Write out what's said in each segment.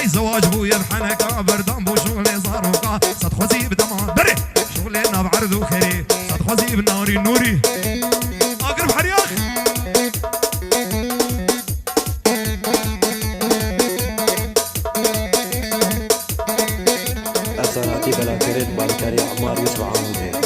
زواج بويا بحنكة بردان بو شغلي زاروكا صد خوزي بدمان بري شغلي وردو خيري صد خوزي بناري نوري اقرب حرياخ أصلاتي بلا كريت بالكري عمار وسبع عمودين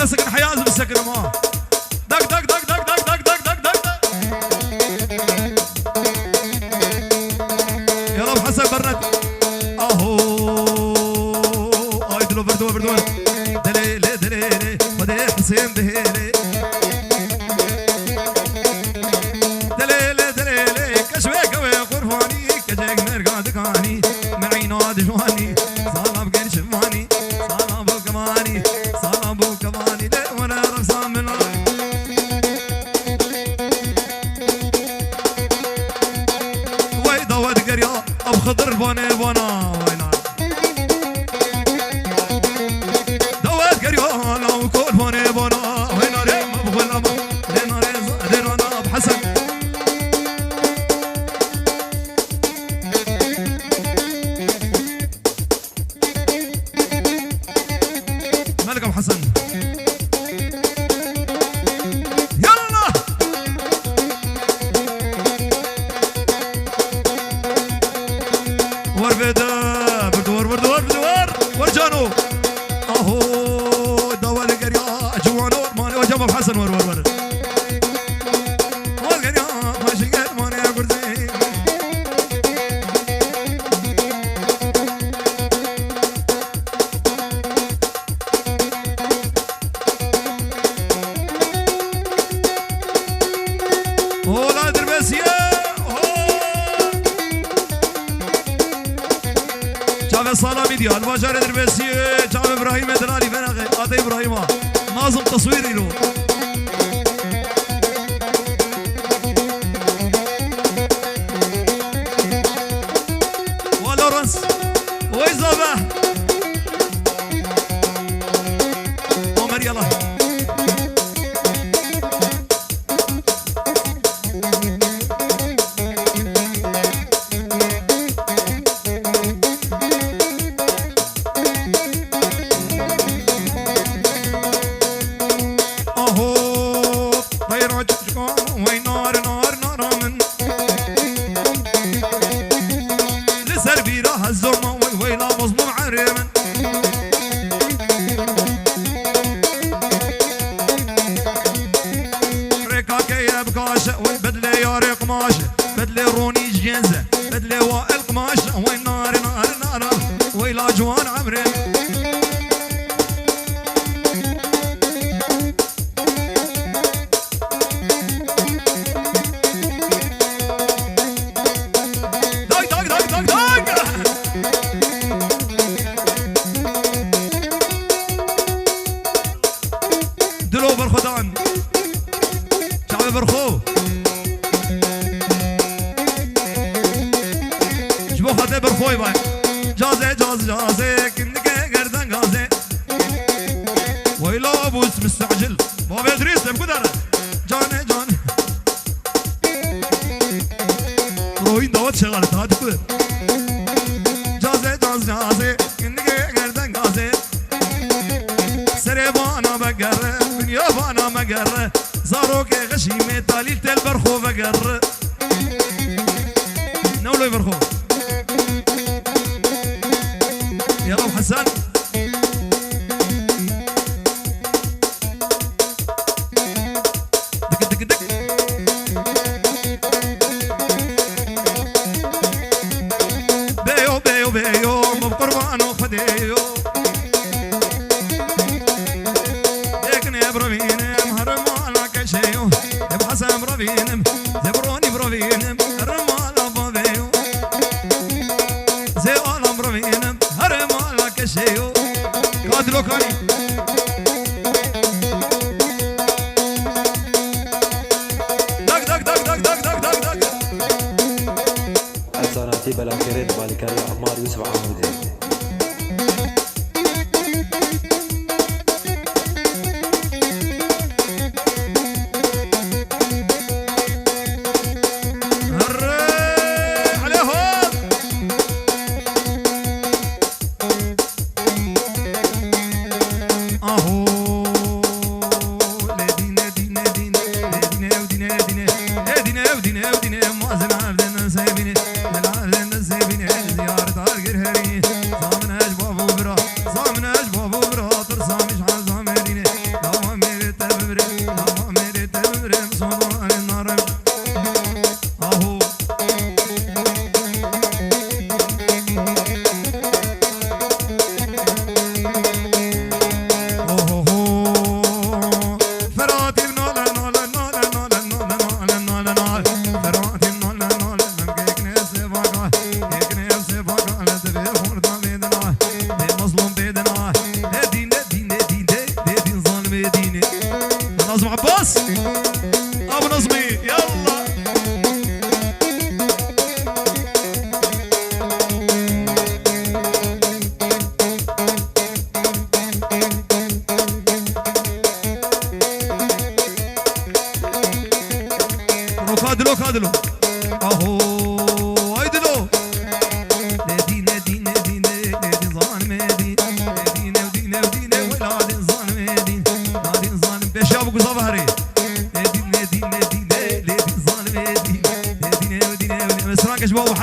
سكن حياز بسكن ما دق دق دق دق دق دق دق دق دق يلا ابو حسن برد اهو ايدلو بردو بردو دليلي دليلي ودي حسين دهيلي دليلي دليلي كشويك وقرفاني كجيك مرقا دكاني معي ناد جواني صالب قن شماني صالب كماني صالب كماني ليه وانا رقصان من ويدا ودقريا اب خضر بوني بونا وينا دوات قريا لو كل بوني بونا وينا ريم بقول اما لينا ريزا دينا اب حسن مالك ابو حسن يلا وربدا بدور بدور بدور ورجانو اهو دوال قريا جوانو ماني وجب ابو حسن ور ور ور والقريا ماشي قال ماني قرزي ولا دربسيه شاف الصلاه ديال البشر دربسيه شاف ابراهيم دلالي فين اخي ابراهيم ناظم تصويري له ولورنس ويزابه عمر يلا بدلي ياري قماشه بدلي روني جنزه بدلي وائل قماشه وين نار نار نار ويلا جوان عمري دق دق دق دق دق دلو برخدان شعب برخو خاطر برخوی باید جازه جاز جازه كنك گردن غازه ويلا ابوس مستعجل ما بيدريس بقدر جانه جان روين داوت شغالت هادي كده جازه جاز جازه كنك گردن غازه سري بانا بقر دنيا بانا مقر زاروك غشيمه تاليل تل برخو بقر نولو برخو يلا ابو حسن دق دق دق بيو بيو بيو مو قربان وخديو ديكني بربينم هرم على كشيو ابو حسن بربينم زبروني بربينم هرم على بابيو زي عالم بربينم هرم على كشيو قادلو كاني دق دق دق دق دق دق دق دق الصناتي بلا كريت بالكاري عمار يوسف عامودي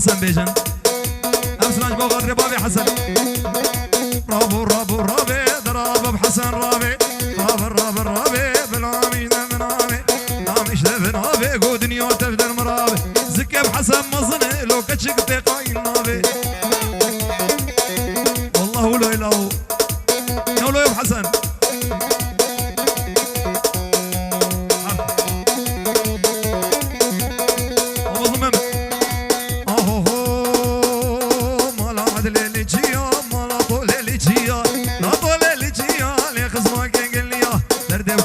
حسن بيجن أمسلاج بوغر ربابي حسن رابو رابو رابي ضراب بحسن رابي رابي بلامي نامي ناميش دفنابي قو دنيا تفدر مرابي زكي بحسن مظني لو كتشك تقاين نابي والله لا إله يا لو حسن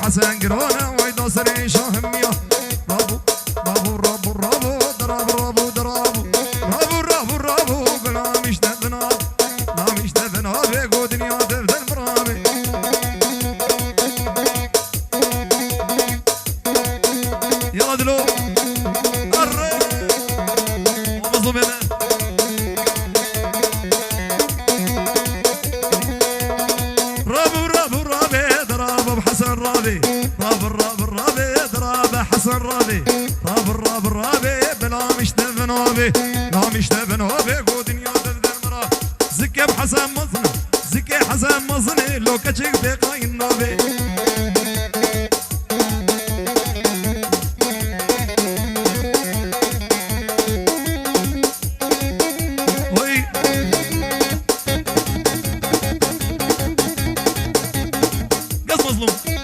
حسن قرونا ويدا سري شاهمية رابو رابو رابو رابو درابو رابو درابو رابو رابو رابو بلا مش دفنا لا مش دفنا بيقو دنيا تفدل مرابي يلا دلو الري ومظلومين رابو رابو رابي درابو بحسن رابي حسن رابي راب الرابي بلا مش دفنابي لا مش دفنابي قو دنيا تفدر مرا زكي بحسن مظني زكي حسن مظني لو كتشك بقاين نابي وي قص مظلوم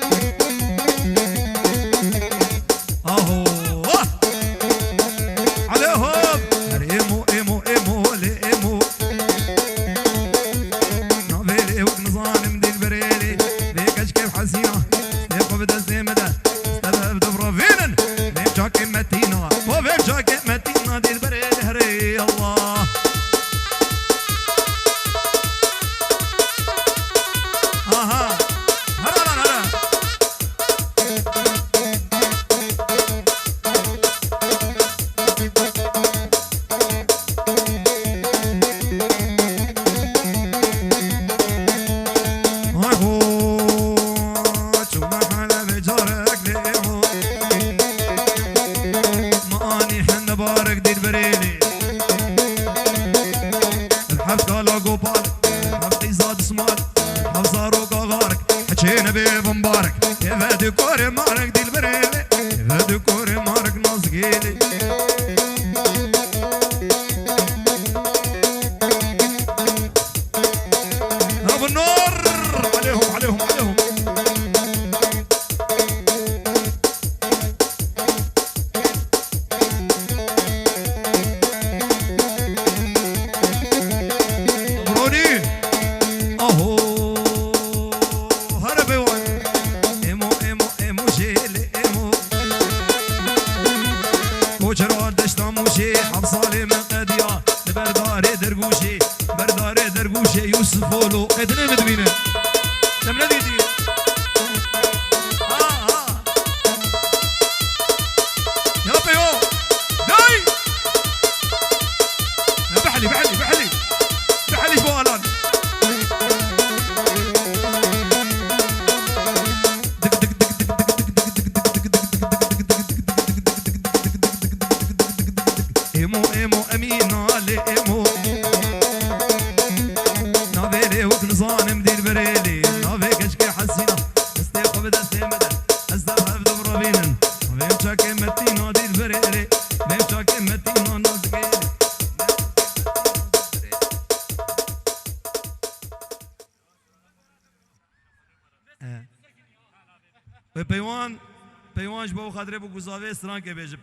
پیوان جبو خاطر بو گزاوی سران که بیجه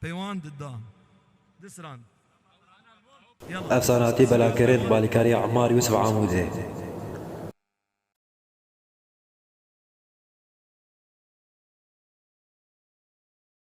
پیوان ددا دسران افساناتي بلا كريت بالكاري عمار يوسف عامودي